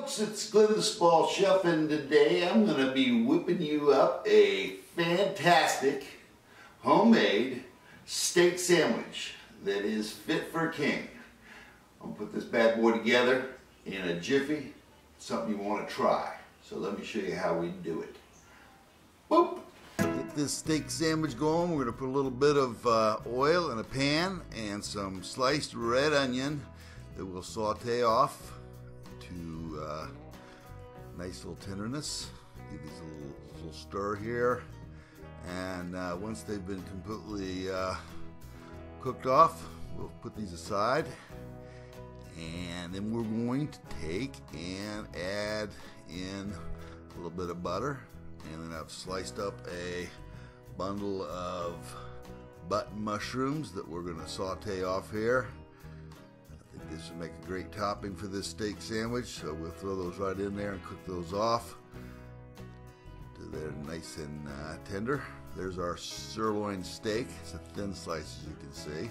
Folks, it's Glenn the Small Chef, and today I'm going to be whipping you up a fantastic homemade steak sandwich that is fit for a king. I'm going to put this bad boy together in a jiffy. Something you want to try. So let me show you how we do it. Boop! Get this steak sandwich going. We're going to put a little bit of oil in a pan and some sliced red onion that we'll saute off to nice little tenderness. Give these a little stir here, and once they've been completely cooked off, we'll put these aside, and then we're going to take and add in a little bit of butter, and then I've sliced up a bundle of button mushrooms that we're going to saute off here. This would make a great topping for this steak sandwich, so we'll throw those right in there and cook those off till they're nice and tender. There's our sirloin steak. It's a thin slice, as you can see.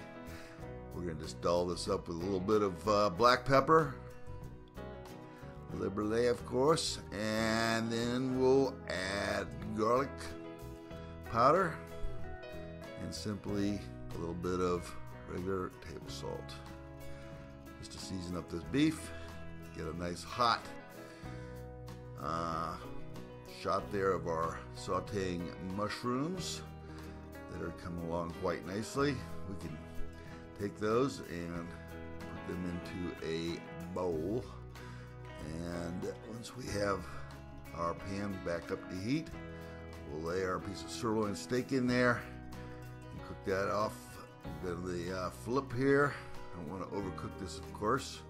We're going to just doll this up with a little bit of black pepper, Liberté, of course, and then we'll add garlic powder and simply a little bit of regular table salt. Just to season up this beef, get a nice hot shot there of our sauteing mushrooms that are coming along quite nicely. We can take those and put them into a bowl, and once we have our pan back up to heat, we'll lay our piece of sirloin steak in there and cook that off. We've got the flip here. Don't want to overcook this, of course,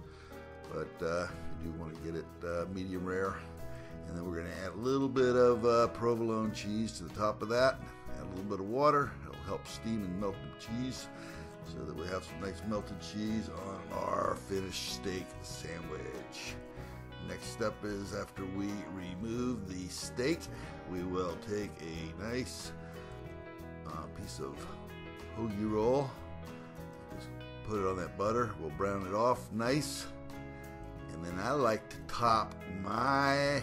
but we do want to get it medium rare. And then we're going to add a little bit of provolone cheese to the top of that. Add a little bit of water. It'll help steam and melt the cheese so that we have some nice melted cheese on our finished steak sandwich. Next step is, after we remove the steak, we will take a nice piece of hoagie roll. Put it on that butter, we'll brown it off nice, and then I like to top my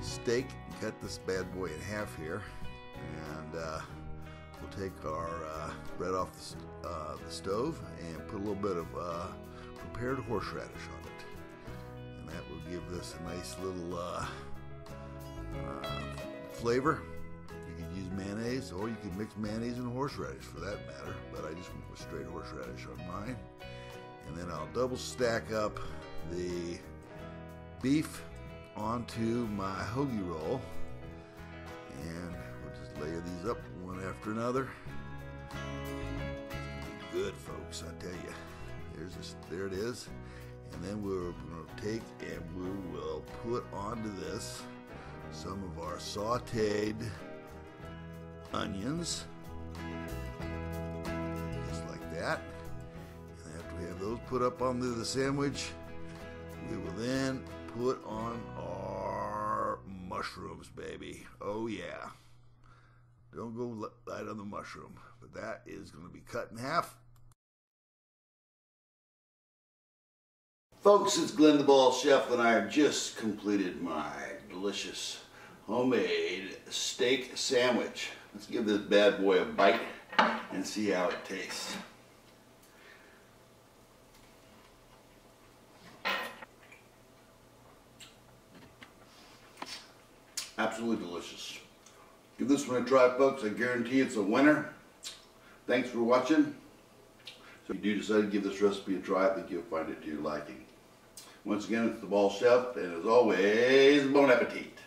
steak and cut this bad boy in half here, and we'll take our bread off the stove and put a little bit of prepared horseradish on it, and that will give this a nice little flavor. You could use mayonnaise, or you could mix mayonnaise and horseradish for that matter, but I just went with straight horseradish on mine. And then I'll double stack up the beef onto my hoagie roll, and we'll just layer these up one after another. It's gonna be good, folks, I tell you. There it is. And then we're going to take and we will put onto this some of our sauteed onions, just like that. And after we have those put up onto the sandwich, we will then put on our mushrooms, baby. Oh yeah, don't go light on the mushroom, but that is going to be cut in half. Folks, it's Glenn the Ball Chef, and I have just completed my delicious homemade steak sandwich. Let's give this bad boy a bite and see how it tastes. Absolutely delicious. Give this one a try, folks. I guarantee it's a winner. Thanks for watching. So if you do decide to give this recipe a try, I think you'll find it to your liking. Once again, it's the Ball Chef, and as always, bon appetit.